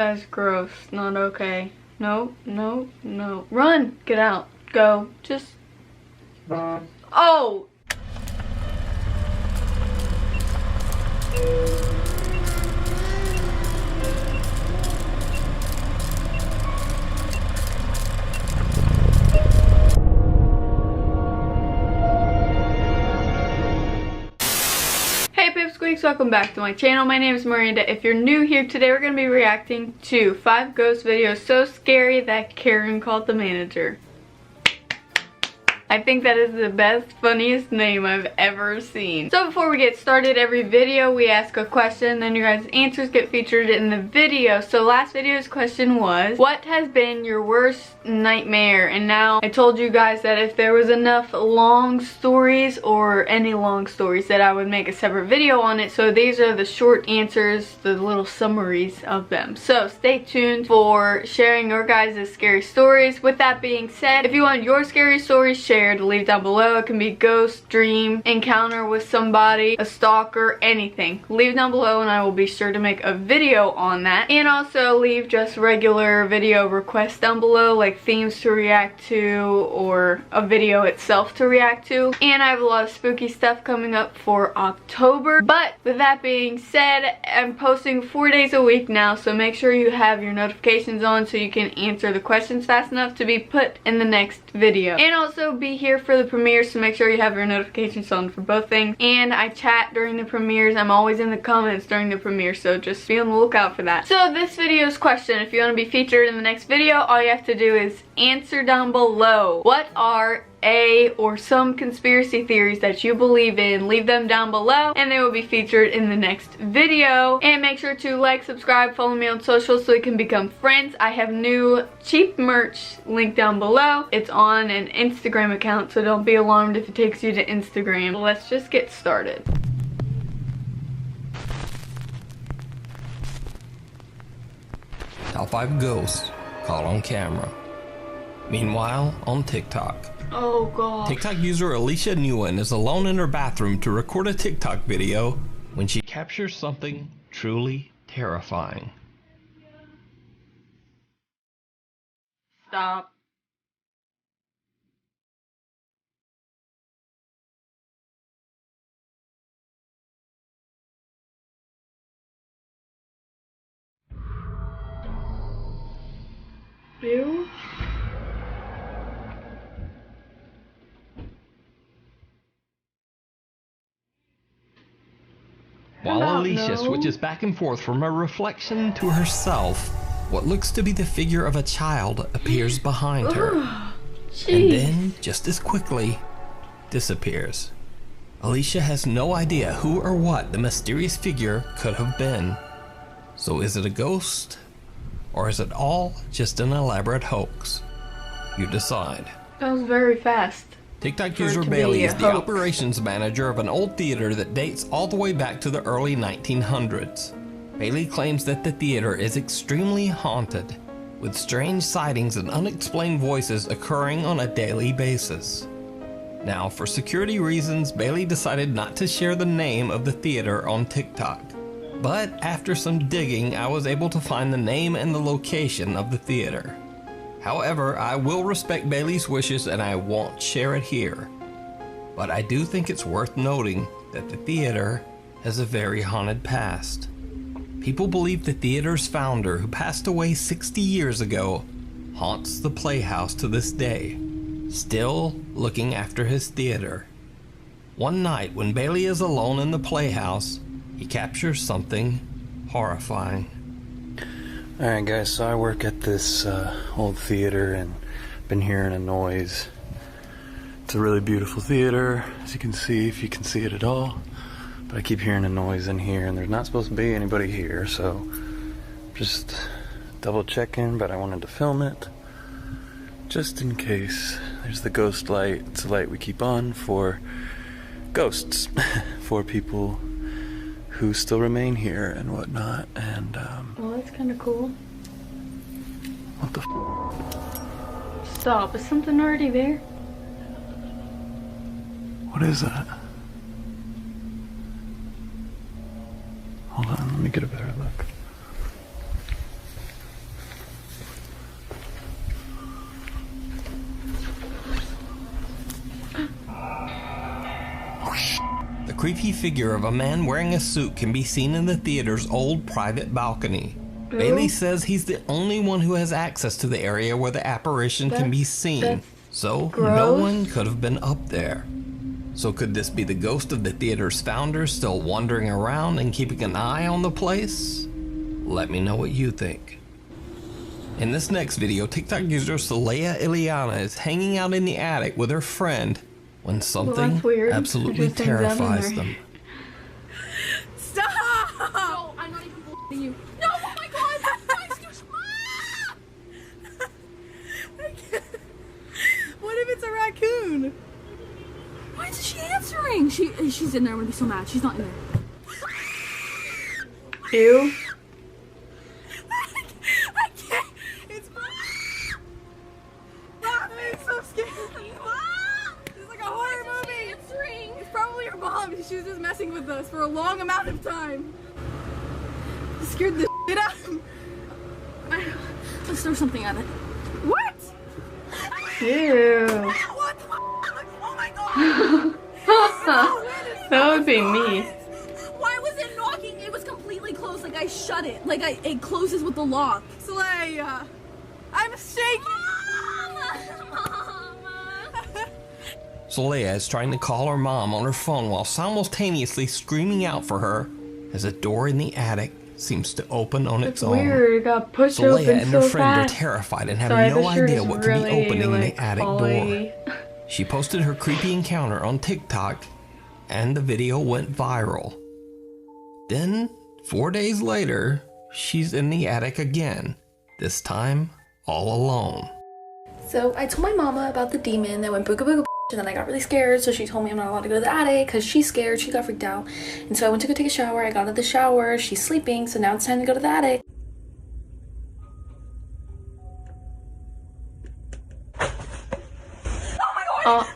That's gross. Not okay. No, no, no. Run! Get out. Go. Just... Oh! Hey Pipsqueaks, welcome back to my channel. My name is Miranda. If you're new here, today we're going to be reacting to 5 ghost videos so scary that Karen called the manager. I think that is the best, funniest name I've ever seen. So before we get started, every video we ask a question, then your guys' answers get featured in the video. So last video's question was, what has been your worst nightmare? And now I told you guys that if there was enough long stories or any long stories that I would make a separate video on it. So these are the short answers, the little summaries of them. So stay tuned for sharing your guys' scary stories. With that being said, if you want your scary stories shared, to leave down below. It can be ghost, dream, encounter with somebody, a stalker, anything. Leave down below and I will be sure to make a video on that. And also leave just regular video requests down below, like themes to react to or a video itself to react to. And I have a lot of spooky stuff coming up for October. But with that being said, I'm posting 4 days a week now, so make sure you have your notifications on so you can answer the questions fast enough to be put in the next video. And also be here for the premieres, so make sure you have your notifications on for both things. And I chat during the premieres. I'm always in the comments during the premiere, so just be on the lookout for that. So this video's question, if you want to be featured in the next video, all you have to do is answer down below. What are or some conspiracy theories that you believe in? Leave them down below and they will be featured in the next video. And make sure to like, subscribe, follow me on social so we can become friends. I have new cheap merch linked down below. It's on an Instagram account, so don't be alarmed if it takes you to Instagram. Let's just get started. Top 5 ghosts caught on camera. Meanwhile, on TikTok. Oh god. TikTok user Alicia Newen is alone in her bathroom to record a TikTok video when she captures something truly terrifying. Stop. Ew. While Alicia switches back and forth from a reflection to herself, what looks to be the figure of a child appears behind her. And then, just as quickly, disappears. Alicia has no idea who or what the mysterious figure could have been. So is it a ghost? Or is it all just an elaborate hoax? You decide. That was very fast. TikTok user Bailey is the operations manager of an old theater that dates all the way back to the early 1900s. Bailey claims that the theater is extremely haunted, with strange sightings and unexplained voices occurring on a daily basis. Now, for security reasons, Bailey decided not to share the name of the theater on TikTok. But after some digging, I was able to find the name and the location of the theater. However, I will respect Bailey's wishes and I won't share it here. But I do think it's worth noting that the theater has a very haunted past. People believe the theater's founder, who passed away 60 years ago, haunts the playhouse to this day, still looking after his theater. One night when Bailey is alone in the playhouse, he captures something horrifying. Alright guys, so I work at this old theater and been hearing a noise. It's a really beautiful theater, as you can see, if you can see it at all. But I keep hearing a noise in here and there's not supposed to be anybody here, so just double checking, but I wanted to film it just in case. There's the ghost light. It's a light we keep on for ghosts, for people who still remain here and whatnot. And well, that's kind of cool. What the Stop, is something already there? What is that? Hold on, let me get a better look. creepy figure of a man wearing a suit can be seen in the theater's old private balcony. Bailey says he's the only one who has access to the area where the apparition can be seen, so no one could have been up there. So could this be the ghost of the theater's founder still wandering around and keeping an eye on the place? Let me know what you think. In this next video, TikTok user Soleya Ileana is hanging out in the attic with her friend when something absolutely terrifies them. Stop! No, I'm not even bullshitting you. No, oh my god! I can't. What if it's a raccoon? Why isn't she answering? She's in there. I'm gonna be so mad. She's not in there. Ew. I can't. It's so scary. It's like a horror movie. Answering. It's probably her mom. She was just messing with us for a long amount of time. It scared the shit out of me. Let's throw something at it. What? Ew. What the oh my god. That would be me. Why was it knocking? It was completely closed. Like I shut it. Like it closes with the lock. Soleya, I'm shaking. Soleya is trying to call her mom on her phone while simultaneously screaming out for her as a door in the attic seems to open on its own. Weird, it got pushed Soleya open and so her friend fast. are terrified and have Sorry, no the shirt idea is what could be really, opening like, the attic holly. door. She posted her creepy encounter on TikTok and the video went viral. Then, 4 days later, she's in the attic again, this time all alone. So I told my mama about the demon that went booga booga, and then I got really scared, so she told me I'm not allowed to go to the attic because she's scared. She got freaked out. And so I went to go take a shower. I got out of the shower. She's sleeping, so now it's time to go to the attic. Oh.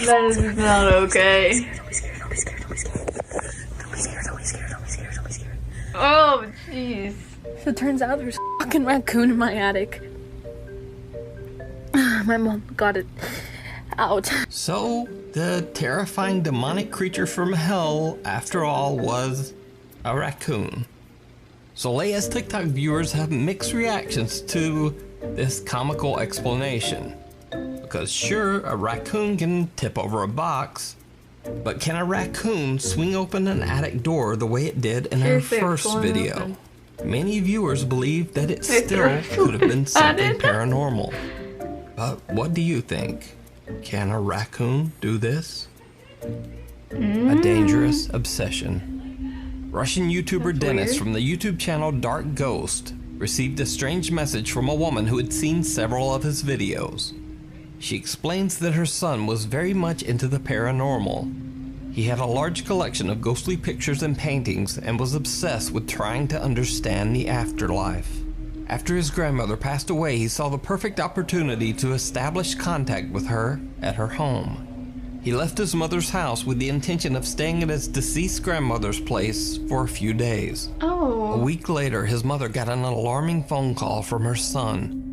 That is not okay. Don't be scared. Don't be scared. Don't be scared. Don't be scared. Don't be scared. Don't be scared. Don't be scared. Oh, jeez. So it turns out there's a fucking raccoon in my attic. My mom got it out. So, the terrifying demonic creature from hell, after all, was a raccoon. Soleya's TikTok viewers have mixed reactions to this comical explanation. Because sure, a raccoon can tip over a box, but can a raccoon swing open an attic door the way it did in her first video? Many viewers believe that it still could have been something paranormal. But what do you think? Can a raccoon do this? A dangerous obsession. Russian YouTuber Dennis from the YouTube channel Dark Ghost received a strange message from a woman who had seen several of his videos. She explains that her son was very much into the paranormal. He had a large collection of ghostly pictures and paintings and was obsessed with trying to understand the afterlife. After his grandmother passed away, he saw the perfect opportunity to establish contact with her at her home. He left his mother's house with the intention of staying at his deceased grandmother's place for a few days. A week later, his mother got an alarming phone call from her son.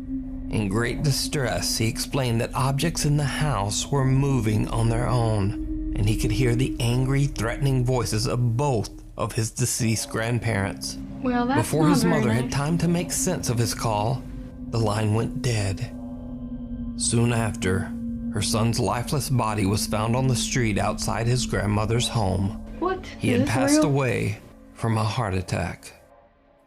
In great distress, he explained that objects in the house were moving on their own, and he could hear the angry, threatening voices of both of his deceased grandparents. Well, that's Before his mother nice. had time to make sense of his call, the line went dead. Soon after, her son's lifeless body was found on the street outside his grandmother's home. What? He had passed away from a heart attack.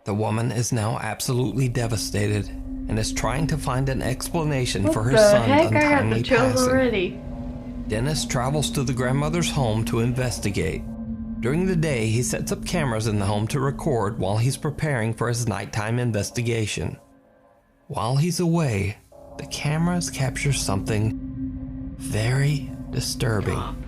The woman is now absolutely devastated and is trying to find an explanation for her son's I got untimely the chills passing. already. Dennis travels to the grandmother's home to investigate. During the day, he sets up cameras in the home to record while he's preparing for his nighttime investigation. While he's away, the cameras capture something very disturbing.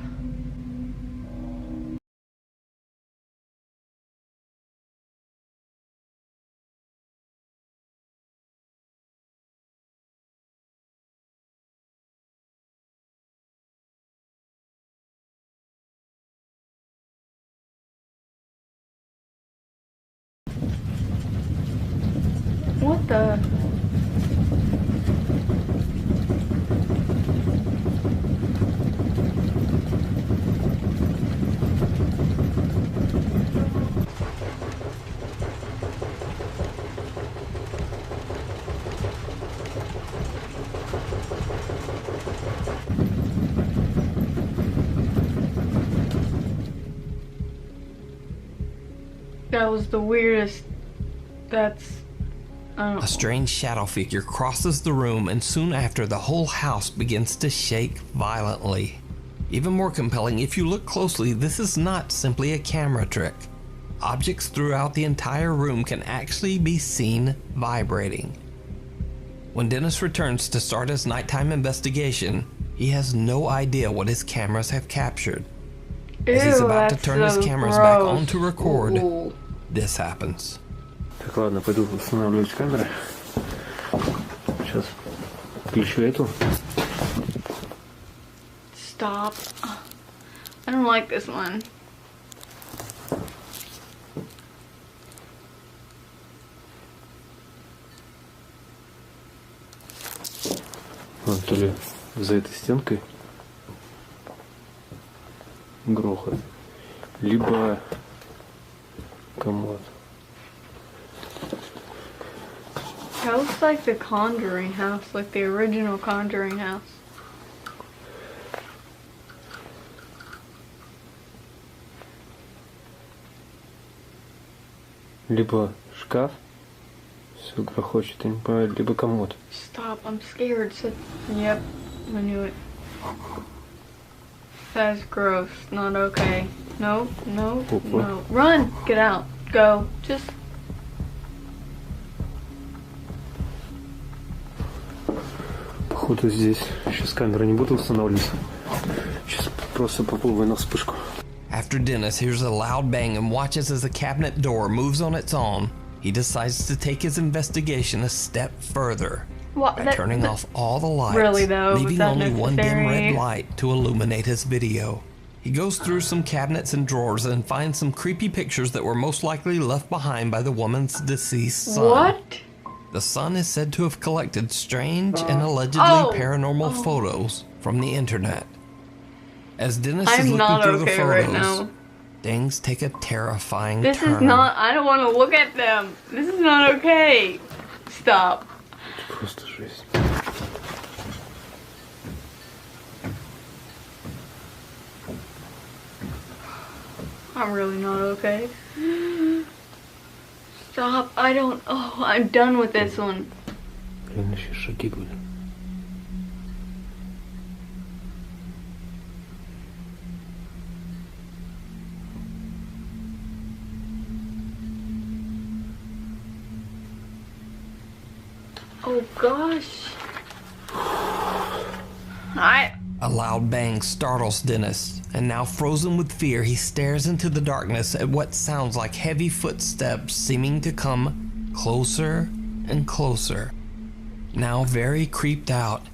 What the? That was the weirdest. That's... A strange shadow figure crosses the room, and soon after, the whole house begins to shake violently. Even more compelling, if you look closely, this is not simply a camera trick. Objects throughout the entire room can actually be seen vibrating. When Dennis returns to start his nighttime investigation, he has no idea what his cameras have captured. As he's about to turn his cameras back on to record, this happens. Так, ладно, пойду устанавливать камеры. Сейчас включу эту. Stop. I don't like this one. Вон, то ли за этой стенкой грохот, либо комод. That looks like the Conjuring house, like the original Conjuring house. Либо шкаф, все грохочет, я не понимаю, либо комод. Stop, I'm scared. So, yep, I knew it. That's gross, not okay. No, no, no. Run! Get out. Go. Just... Походу здесь сейчас камеры не буду устанавливать. Сейчас просто попробую на вспышку. After Dennis hears a loud bang and watches as the cabinet door moves on its own, he decides to take his investigation a step further by turning off all the lights, really, though, leaving only one dim red light to illuminate his video. He goes through some cabinets and drawers and finds some creepy pictures that were most likely left behind by the woman's deceased son. What? The son is said to have collected strange and allegedly paranormal photos from the internet. As Dennis is looking through the photos, things take a terrifying turn. This is not, I don't want to look at them. This is not okay. Stop. Просто жесть. I'm really not okay. Stop. I don't, I'm done with this one. Блин, еще шаги были. Oh gosh. A loud bang startles Dennis, and now frozen with fear, he stares into the darkness at what sounds like heavy footsteps seeming to come closer and closer. Now very creeped out,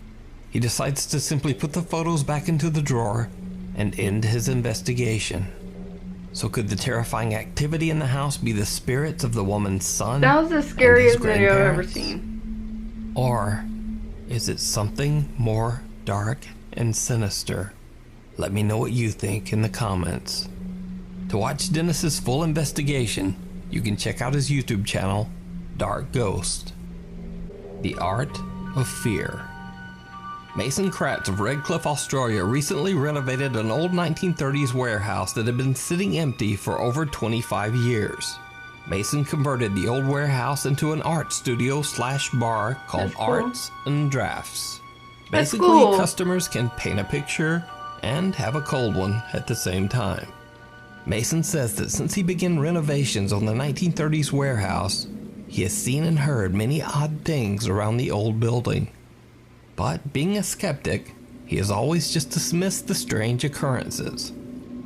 he decides to simply put the photos back into the drawer and end his investigation. So could the terrifying activity in the house be the spirits of the woman's son? That was the scariest video I've ever seen. Or is it something more dark and sinister? Let me know what you think in the comments. To watch Dennis's full investigation, you can check out his YouTube channel, Dark Ghost. The Art of Fear. Mason Kratz of Redcliffe, Australia recently renovated an old 1930s warehouse that had been sitting empty for over 25 years. Mason converted the old warehouse into an art studio / bar called Arts and Drafts. Basically, customers can paint a picture and have a cold one at the same time. Mason says that since he began renovations on the 1930s warehouse, he has seen and heard many odd things around the old building. But being a skeptic, he has always just dismissed the strange occurrences.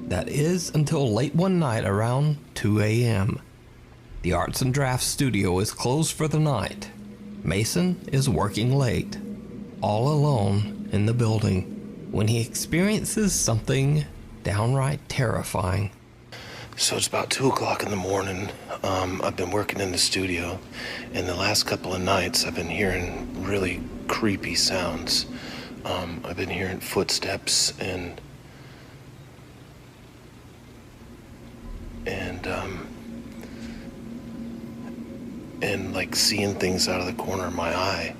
That is until late one night around 2 a.m. The Arts and Drafts studio is closed for the night. Mason is working late, all alone in the building, when he experiences something downright terrifying. So it's about 2 o'clock in the morning. I've been working in the studio, and the last couple of nights I've been hearing really creepy sounds. I've been hearing footsteps and like seeing things out of the corner of my eye.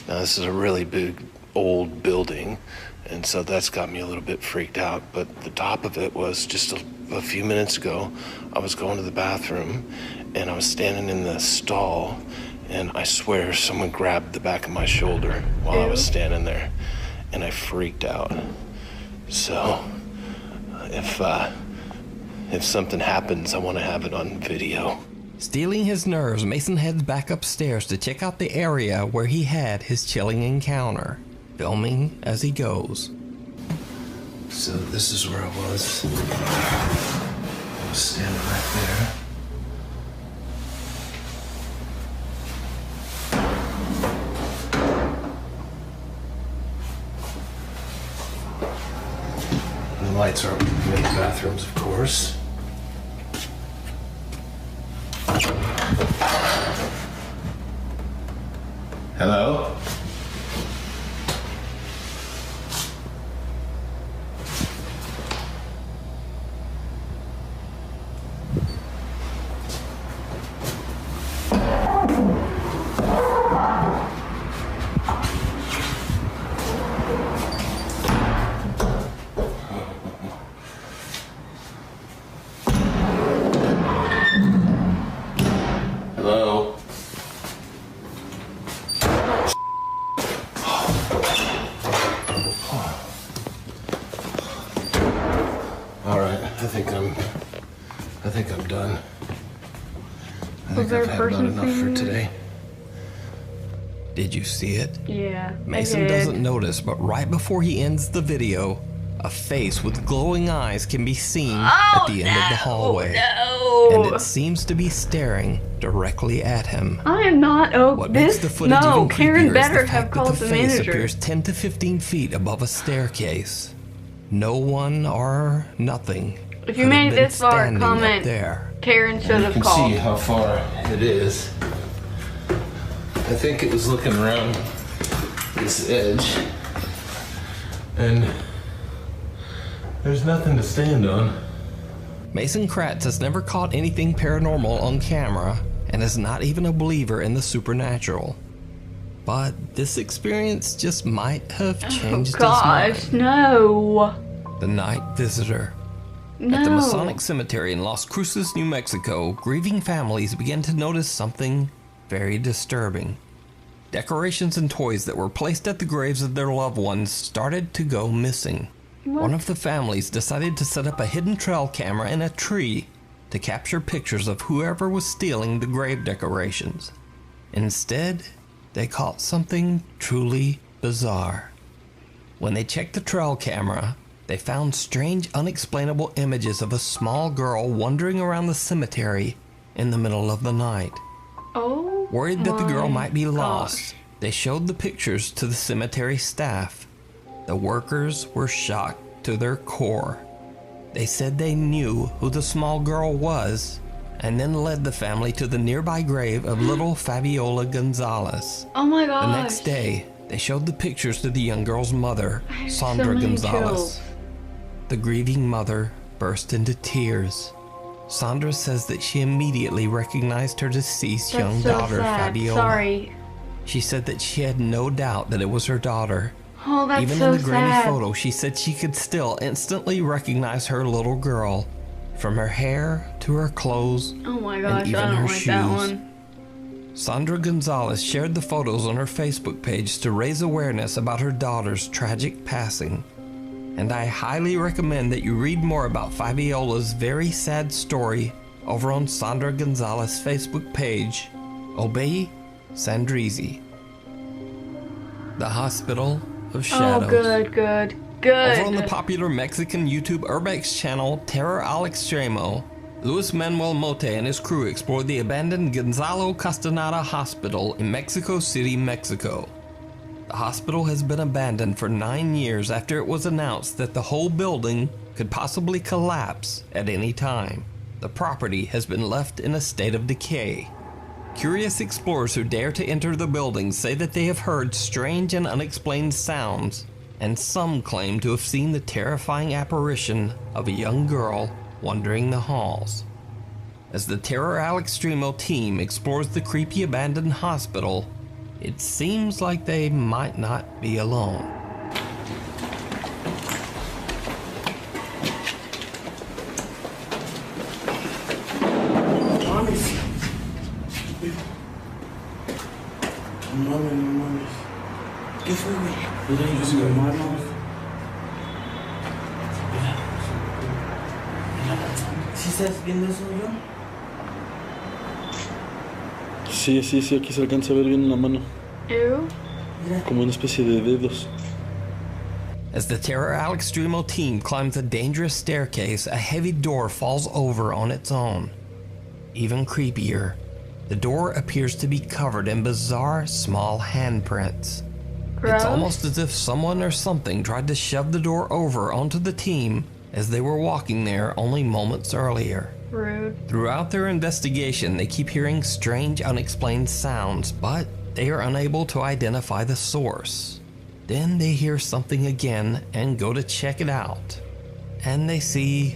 Now this is a really big old building, and so that's got me a little bit freaked out. But the top of it was just a few minutes ago, I was going to the bathroom, and I was standing in the stall, and I swear someone grabbed the back of my shoulder while I was standing there, and I freaked out. So if something happens, I want to have it on video. Stealing his nerves, Mason heads back upstairs to check out the area where he had his chilling encounter, filming as he goes. So this is where I was. I was standing right there. The lights are in the bathrooms, of course. Hello? Hello? All right, I think I'm done. I think I've had about enough for today. Did you see it? Yeah. Mason doesn't notice, but right before he ends the video, a face with glowing eyes can be seen at the end of the hallway. And it seems to be staring directly at him. I am not. What makes the footage even Karen creepier better is the have fact that called the the face manager. appears 10 to 15 feet above a staircase. No one or nothing. If you made it this far, standing comment. up there. Karen should You have can called. see how far it is. I think it was looking around this edge, and there's nothing to stand on. Mason Kratz has never caught anything paranormal on camera and is not even a believer in the supernatural. But this experience just might have changed his mind. No. The Night Visitor. No. At the Masonic Cemetery in Las Cruces, New Mexico, grieving families began to notice something very disturbing. Decorations and toys that were placed at the graves of their loved ones started to go missing. One of the families decided to set up a hidden trail camera in a tree to capture pictures of whoever was stealing the grave decorations. Instead, they caught something truly bizarre. When they checked the trail camera, they found strange, unexplainable images of a small girl wandering around the cemetery in the middle of the night. Oh. Worried that the girl might be gosh. lost, they showed the pictures to the cemetery staff. The workers were shocked to their core. They said they knew who the small girl was, and then led the family to the nearby grave of little Fabiola Gonzalez. Oh my gosh. The next day, they showed the pictures to the young girl's mother, Sandra many Gonzalez. chills. The grieving mother burst into tears. Sandra says that she immediately recognized her deceased That's young so daughter, sad. Fabiola. Sorry. She said that she had no doubt that it was her daughter. Oh, that's Even so in the grainy sad. photo, she said she could still instantly recognize her little girl, from her hair to her clothes, Oh my and gosh, even I don't her like that shoes. one. Sandra Gonzalez shared the photos on her Facebook page to raise awareness about her daughter's tragic passing. And I highly recommend that you read more about Fabiola's very sad story over on Sandra Gonzalez's Facebook page, Obey Sandrizi. The Hospital of Shadows. Oh, good. Over on the popular Mexican YouTube Urbex channel Terror al Extremo, Luis Manuel Mote and his crew explored the abandoned Gonzalo Castaneda Hospital in Mexico City, Mexico. The hospital has been abandoned for 9 years after it was announced that the whole building could possibly collapse at any time. The property has been left in a state of decay. Curious explorers who dare to enter the building say that they have heard strange and unexplained sounds, and some claim to have seen the terrifying apparition of a young girl wandering the halls. As the Terror al Extremo team explores the creepy abandoned hospital, it seems like they might not be alone. No mames. ¿Qué fue, güey? Mira, mis hermanos. ¿Sí estás viendo eso, John? Sí, aquí se alcanza a ver bien en la mano. Ew. Como una especie de dedos. As the Terror Al Extremo team climbs a dangerous staircase, a heavy door falls over on its own. Even creepier, the door appears to be covered in bizarre small handprints. Gross. It's almost as if someone or something tried to shove the door over onto the team as they were walking there only moments earlier. Rude. Throughout their investigation, they keep hearing strange, unexplained sounds, but they are unable to identify the source. Then they hear something again and go to check it out. And they see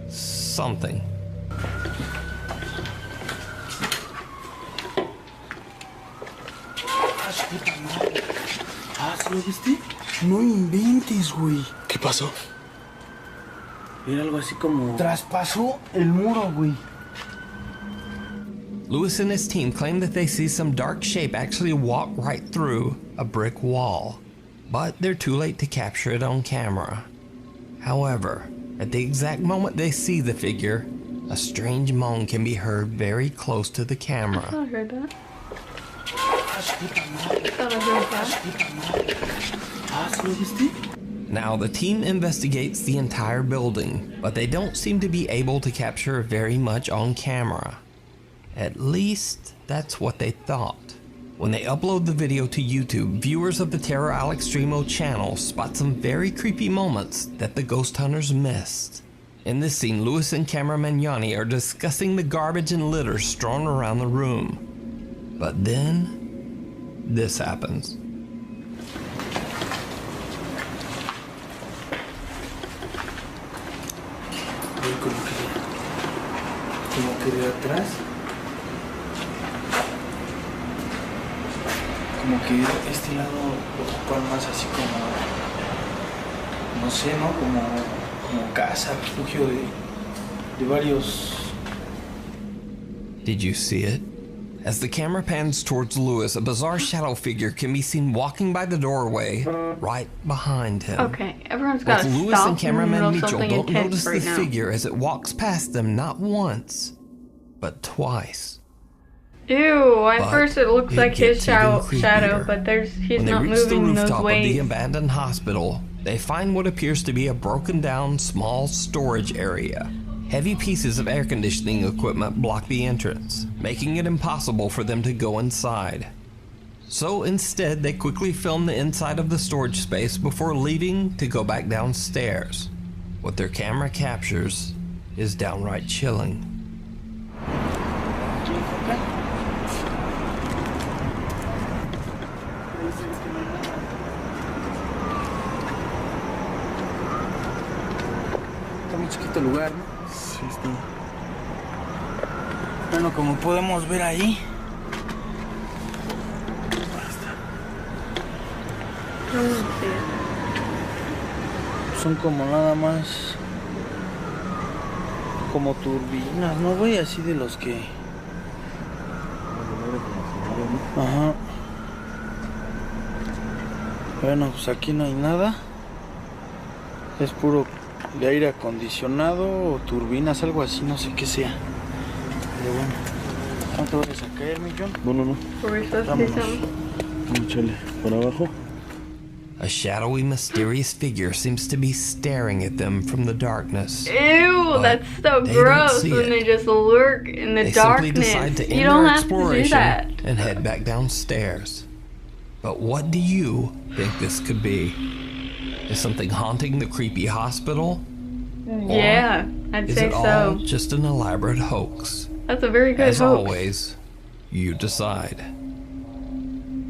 something. Ah, ¿sí lo viste? No inventes, güey. ¿Qué pasó? Era algo así como... Traspasó el muro, güey. Lewis and his team claim that they see some dark shape actually walk right through a brick wall, but they're too late to capture it on camera. However, at the exact moment they see the figure, a strange moan can be heard very close to the I camera. thought I heard that. Ah, su puta madre. I thought I heard Ah, that. su puta madre. Ah, ¿sí lo viste? Now, the team investigates the entire building, but they don't seem to be able to capture very much on camera. At least, that's what they thought. When they upload the video to YouTube, viewers of the Terror Al Extremo channel spot some very creepy moments that the ghost hunters missed. In this scene, Lewis and cameraman Yanni are discussing the garbage and litter strewn around the room. But then, this happens. Güey, como que de atrás. Como que este lado lo ocupan más así como, no sé, ¿no? Como casa, refugio de varios. Did you see it? As the camera pans towards Lewis, a bizarre shadow figure can be seen walking by the doorway right behind him. Okay, everyone's got Both to Lewis stop and in the middle cameraman of Mitchell something don't intense notice right the now. figure as it walks past them not once, but twice. Ew, at But first it looks it like his gets even shadow, creepier. but he's When they not reach the moving those rooftop of ways. the abandoned hospital, they find what appears to be a broken down small storage area. Heavy pieces of air conditioning equipment block the entrance, making it impossible for them to go inside. So instead, they quickly film the inside of the storage space before leaving to go back downstairs. What their camera captures is downright chilling. Está muy chiquito el lugar, ¿no? Sí, está. Bueno, como podemos ver ahí. Son como nada más. Como turbinas, ¿no, güey? Así de los que. Ajá. Bueno, pues aquí no hay nada. Es puro de aire acondicionado o turbinas, algo así, no sé qué sea. Pero bueno, ¿no te vayas a caer, mi John? No. Were we supposed to do Vámonos. something? Échale. Para abajo. A shadowy, mysterious figure seems to be staring at them from the darkness. Ew, But that's so they don't gross see when it. they just lurk in the They simply darkness. decide to You end don't their have to do exploration that. and head back downstairs. But what do you think this could be? Is something haunting the creepy hospital? Yeah, I'd Is say it all so. just an elaborate hoax? That's a very good As hoax. always, you decide.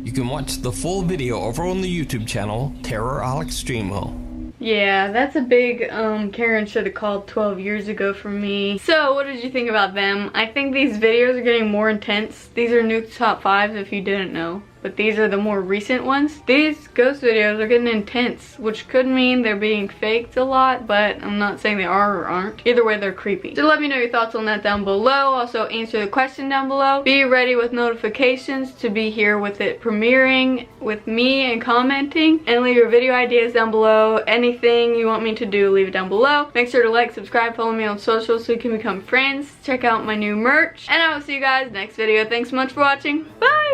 You can watch the full video over on the YouTube channel, Terror Al Extremo. Yeah, that's a big, Karen should have called 12 years ago for me. So, what did you think about them? I think these videos are getting more intense. These are Nuke's top 5s if you didn't know. but these are the more recent ones. These ghost videos are getting intense, which could mean they're being faked a lot, but I'm not saying they are or aren't. Either way, they're creepy. So let me know your thoughts on that down below. Also answer the question down below. Be ready with notifications to be here with it premiering with me and commenting, and leave your video ideas down below. Anything you want me to do, leave it down below. Make sure to like, subscribe, follow me on social so you can become friends. Check out my new merch, and I will see you guys next video. Thanks so much for watching. Bye!